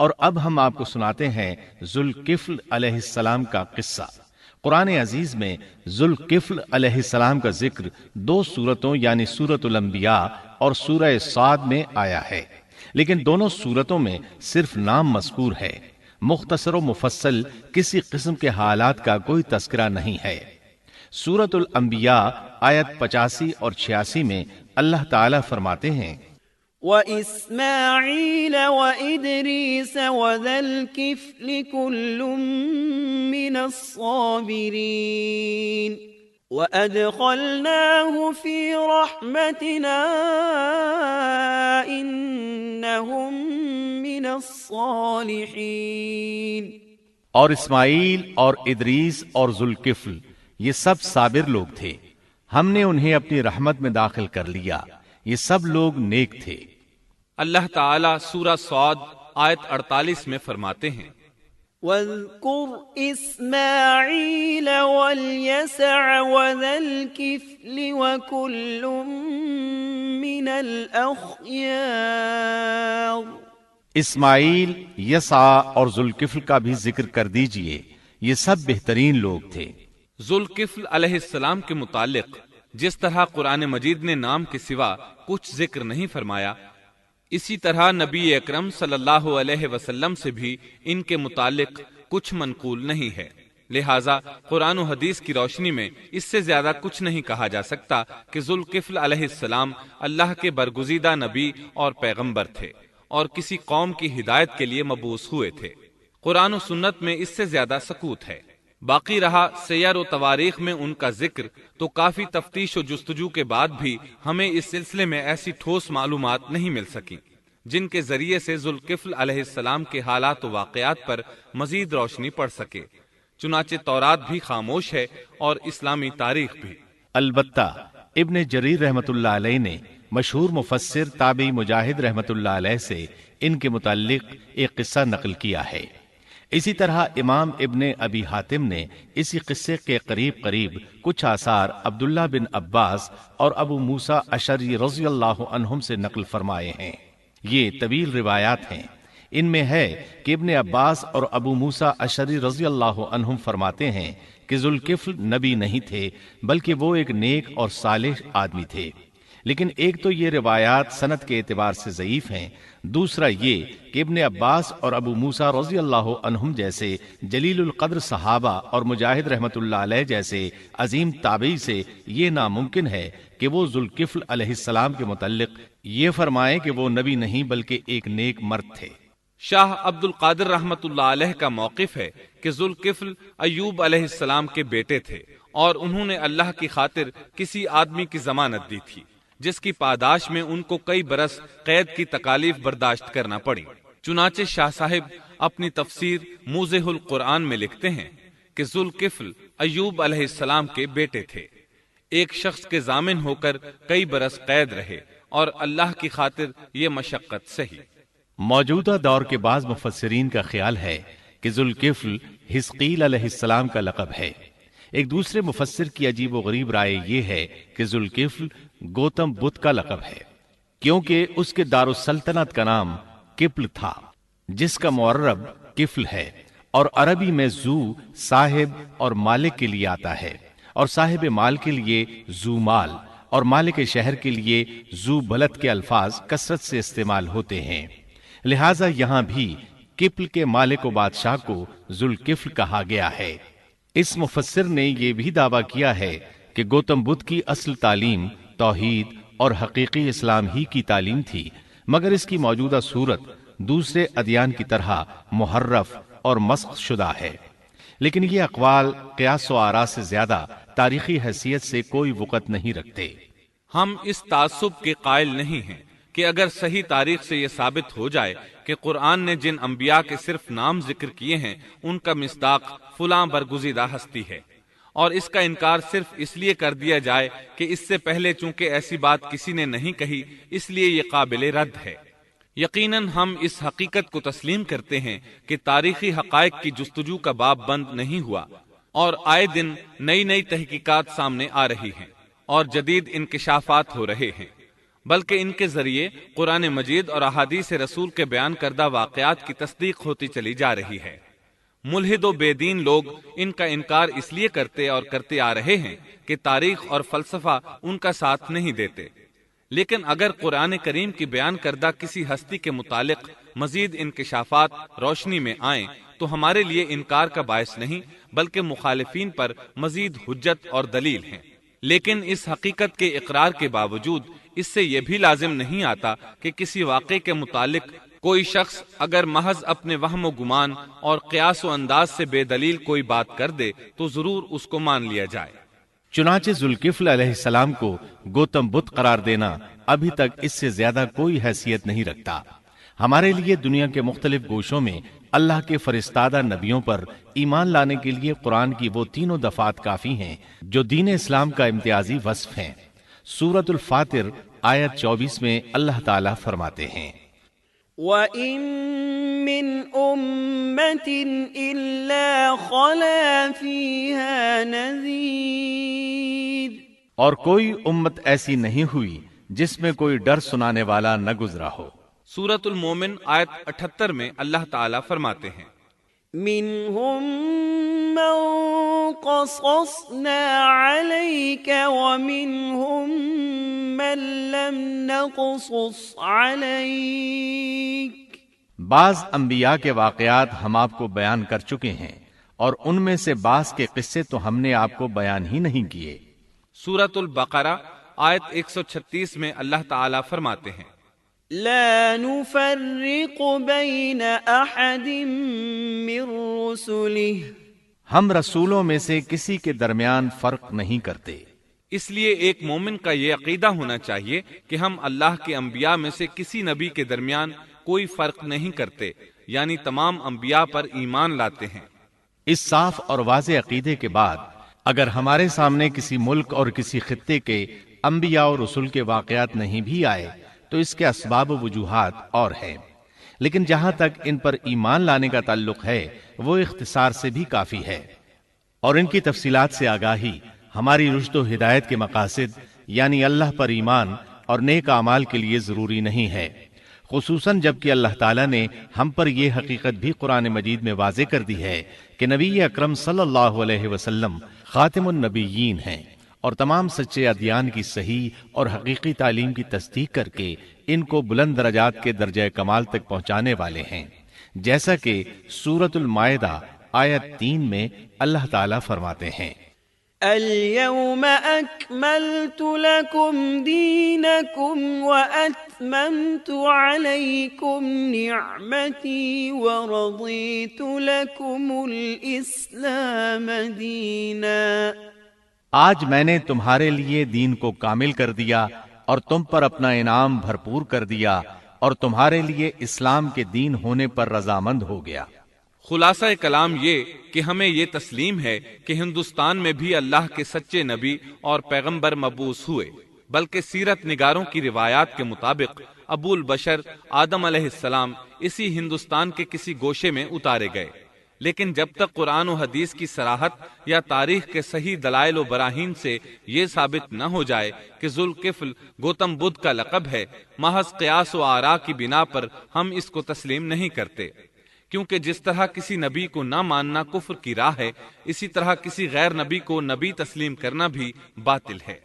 اور اب ہم آپ کو سناتے ہیں ذوالکفل علیہ السلام کا قصہ۔ قرآن عزیز میں ذوالکفل علیہ السلام کا ذکر 2 سورتوں یعنی سورۃ الانبیاء اور سورہ صاد میں آیا ہے، لیکن دونوں سورتوں میں صرف نام مذکور ہے، مختصر و مفصل کسی قسم کے حالات کا کوئی تذکرہ نہیں ہے۔ سورۃ الانبیاء آیت 85 اور 86 میں اللہ تعالیٰ فرماتے ہیں وَإِسْمَاعِيلَ وَإِدْرِيسَ وَذَا الْكِفْلِ كُلٌّ مِّنَ الصَّابِرِينَ وَأَدْخَلْنَاهُ فِي رَحْمَتِنَا إِنَّهُم مِّنَ الصَّالِحِينَ۔ اور اسماعیل اور ادریس اور ذوالکفل یہ سب صابر لوگ تھے، ہم نے انہیں اپنی رحمت میں داخل کر لیا، یہ سب لوگ نیک تھے۔ اللہ تعالیٰ سورہ صاد آیت 48 میں فرماتے ہیں وَاذْكُرْ إِسْمَاعِيلَ وَالْيَسَعَ وَذَا الْكِفْلِ وَكُلٌّ مِّنَ الْأَخْيَارِ۔ اسماعیل، یسع اور ذوالکفل کا بھی ذکر کر دیجئے، یہ سب بہترین لوگ تھے۔ ذوالکفل علیہ السلام کے متعلق جس طرح قرآن مجید نے نام کے سوا کچھ ذکر نہیں فرمایا، اسی طرح نبی اکرم صلی اللہ علیہ وسلم سے بھی ان کے متعلق کچھ منقول نہیں ہے، لہٰذا قرآن و حدیث کی روشنی میں اس سے زیادہ کچھ نہیں کہا جا سکتا کہ ذوالکفل علیہ السلام اللہ کے برگزیدہ نبی اور پیغمبر تھے اور کسی قوم کی ہدایت کے لیے مبعوث ہوئے تھے۔ قرآن و سنت میں اس سے زیادہ سکوت ہے۔ باقی رہا سیر و تواریخ میں ان کا ذکر، تو کافی تفتیش و جستجو کے بعد بھی ہمیں اس سلسلے میں ایسی ٹھوس معلومات نہیں مل سکی جن کے ذریعے سے ذوالکفل علیہ السلام کے حالات و واقعات پر مزید روشنی پڑ سکے، چنانچہ تورات بھی خاموش ہے اور اسلامی تاریخ بھی۔ البتہ ابن جریر رحمت اللہ علیہ نے مشہور مفسر تابعی مجاہد رحمت اللہ علیہ سے ان کے متعلق ایک قصہ نقل کیا ہے۔ اسی طرح امام ابن ابی حاتم نے اسی قصے کے قریب کچھ آثار عبداللہ بن عباس اور ابو موسیٰ اشعری رضی اللہ عنہم سے نقل فرمائے ہیں۔ یہ طویل روایات ہیں۔ ان میں ہے کہ ابن عباس اور ابو موسیٰ اشعری رضی اللہ عنہم فرماتے ہیں کہ ذوالکفل نبی نہیں تھے، بلکہ وہ ایک نیک اور صالح آدمی تھے۔ لیکن ایک تو یہ روایات سند کے اعتبار سے ضعیف ہیں، دوسرا یہ کہ ابن عباس اور ابو موسیٰ رضی اللہ عنہم جیسے جلیل القدر صحابہ اور مجاہد رحمت اللہ علیہ جیسے عظیم تابعی سے یہ ناممکن ہے کہ وہ ذوالکفل علیہ السلام کے متعلق یہ فرمائیں کہ وہ نبی نہیں بلکہ ایک نیک مرد تھے۔ شاہ عبد القادر رحمت اللہ علیہ کا موقف ہے کہ ذوالکفل ایوب علیہ السلام کے بیٹے تھے اور انہوں نے اللہ کی خاطر کسی آدمی کی ضمانت دی تھی جس کی پاداش میں ان کو کئی برس قید کی تکالیف برداشت کرنا پڑی۔ چنانچہ شاہ صاحب اپنی تفسیر موضح القرآن میں لکھتے ہیں کہ ذوالکفل ایوب علیہ السلام کے بیٹے تھے، ایک شخص کے ضامن ہو کر کئی برس قید رہے اور اللہ کی خاطر یہ مشقت سہی۔ موجودہ دور کے بعض مفسرین کا خیال ہے کہ ذوالکفل حزقیل علیہ السلام کا لقب ہے۔ ایک دوسرے مفسر کی عجیب و غریب رائے یہ ہے کہ ذوالکفل گوتم بدھ کا لقب ہے، کیونکہ اس کے دارالسلطنت کا نام کفل تھا، جس کا معرب کفل ہے، اور عربی میں ذو صاحب اور مالک کے لیے آتا ہے، اور صاحب مال کے لیے ذو مال اور مالک شہر کے لیے ذو بلد کے الفاظ کثرت سے استعمال ہوتے ہیں، لہٰذا یہاں بھی کفل کے مالک و بادشاہ کو ذوالکفل کہا گیا ہے۔ اس مفسر نے یہ بھی دعویٰ کیا ہے کہ گوتم بدھ کی اصل تعلیم توحید اور حقیقی اسلام ہی کی تعلیم تھی، مگر اس کی موجودہ صورت دوسرے ادیان کی طرح محرف اور مسخ شدہ ہے۔ لیکن یہ اقوال قیاس و آراء سے زیادہ تاریخی حیثیت سے کوئی وقت نہیں رکھتے۔ ہم اس تعصب کے قائل نہیں ہیں کہ اگر صحیح تاریخ سے یہ ثابت ہو جائے کہ قرآن نے جن انبیاء کے صرف نام ذکر کیے ہیں ان کا مصداق فلاں برگزیدہ ہستی ہے، اور اس کا انکار صرف اس لیے کر دیا جائے کہ اس سے پہلے چونکہ ایسی بات کسی نے نہیں کہی اس لیے یہ قابل رد ہے۔ یقیناً ہم اس حقیقت کو تسلیم کرتے ہیں کہ تاریخی حقائق کی جستجو کا باب بند نہیں ہوا، اور آئے دن نئی نئی تحقیقات سامنے آ رہی ہیں اور جدید انکشافات ہو رہے ہیں۔ بلکہ ان کے ذریعے قرآن مجید اور احادیث رسول کے بیان کردہ واقعات کی تصدیق ہوتی چلی جا رہی ہے۔ ملحد و بے دین لوگ ان کا انکار اس لیے کرتے اور کرتے آ رہے ہیں کہ تاریخ اور فلسفہ ان کا ساتھ نہیں دیتے، لیکن اگر قرآن کریم کی بیان کردہ کسی ہستی کے متعلق مزید انکشافات روشنی میں آئیں تو ہمارے لیے انکار کا باعث نہیں بلکہ مخالفین پر مزید حجت اور دلیل ہیں۔ لیکن اس حقیقت کے اقرار کے باوجود اس سے یہ بھی لازم نہیں آتا کہ کسی واقعے کے متعلق کوئی شخص اگر محض اپنے وہم و گمان اور قیاس و انداز سے بے دلیل کوئی بات کر دے تو ضرور اس کو مان لیا جائے۔ چنانچہ ذوالکفل علیہ السلام کو گوتم بدھ قرار دینا ابھی تک اس سے زیادہ کوئی حیثیت نہیں رکھتا۔ ہمارے لیے دنیا کے مختلف گوشوں میں اللہ کے فرستادہ نبیوں پر ایمان لانے کے لیے قرآن کی وہ تینوں دفعات کافی ہیں جو دین اسلام کا امتیازی وصف ہیں۔ سورۃ الفاتر آیت 24 میں اللہ تعالیٰ فرماتے ہیں، وَإِن مِّنْ أُمَّةٍ إِلَّا خَلَا فِيهَا نَذِيرٌ، اور کوئی امت ایسی نہیں ہوئی جس میں کوئی ڈر سنانے والا نہ گزرا ہو۔ سورۃ المومن آیت 78 میں اللہ تعالیٰ فرماتے ہیں، مِّنْهُم مَّن قَصَصْنَا عَلَيْكَ وَمِنْهُم مَّن لَّمْ نَقْصُصْ عَلَيْكَ، بعض انبیاء کے واقعات ہم آپ کو بیان کر چکے ہیں اور ان میں سے بعض کے قصے تو ہم نے آپ کو بیان ہی نہیں کیے۔ سورۃ البقرہ آیت 136 میں اللہ تعالیٰ فرماتے ہیں، لا نفرق بین احد من رسله، ہم رسولوں میں سے کسی کے درمیان فرق نہیں کرتے۔ اس لیے ایک مومن کا یہ عقیدہ ہونا چاہیے کہ ہم اللہ کے انبیاء میں سے کسی نبی کے درمیان کوئی فرق نہیں کرتے، یعنی تمام انبیاء پر ایمان لاتے ہیں۔ اس صاف اور واضح عقیدے کے بعد اگر ہمارے سامنے کسی ملک اور کسی خطے کے انبیاء اور رسول کے واقعات نہیں بھی آئے تو اس کے اسباب و وجوہات اور ہیں، لیکن جہاں تک ان پر ایمان لانے کا تعلق ہے وہ اختصار سے بھی کافی ہے، اور ان کی تفصیلات سے آگاہی ہماری رشد و ہدایت کے مقاصد یعنی اللہ پر ایمان اور نیک اعمال کے لیے ضروری نہیں ہے، خصوصاً جبکہ اللہ تعالیٰ نے ہم پر یہ حقیقت بھی قرآن مجید میں واضح کر دی ہے کہ نبی اکرم صلی اللہ علیہ وسلم خاتم النبیین ہیں اور تمام سچے ادیان کی صحیح اور حقیقی تعلیم کی تصدیق کر کے ان کو بلند درجات کے درجہ کمال تک پہنچانے والے ہیں، جیسا کہ سورۃ المائدہ آیت 3 میں اللہ تعالیٰ فرماتے ہیں، اليوم اکملت لکم دینکم واتممت علیکم نعمتی ورضیت لکم الاسلام دینا، آج میں نے تمہارے لیے دین کو کامل کر دیا اور تم پر اپنا انعام بھرپور کر دیا اور تمہارے لیے اسلام کے دین ہونے پر رضامند ہو گیا۔ خلاصہ کلام یہ کہ ہمیں یہ تسلیم ہے کہ ہندوستان میں بھی اللہ کے سچے نبی اور پیغمبر مبعوث ہوئے، بلکہ سیرت نگاروں کی روایات کے مطابق ابو البشر آدم علیہ السلام اسی ہندوستان کے کسی گوشے میں اتارے گئے، لیکن جب تک قرآن و حدیث کی صراحت یا تاریخ کے صحیح دلائل و براہین سے یہ ثابت نہ ہو جائے کہ ذوالکفل گوتم بدھ کا لقب ہے، محض قیاس و آراء کی بنا پر ہم اس کو تسلیم نہیں کرتے، کیونکہ جس طرح کسی نبی کو نہ ماننا کفر کی راہ ہے، اسی طرح کسی غیر نبی کو نبی تسلیم کرنا بھی باطل ہے۔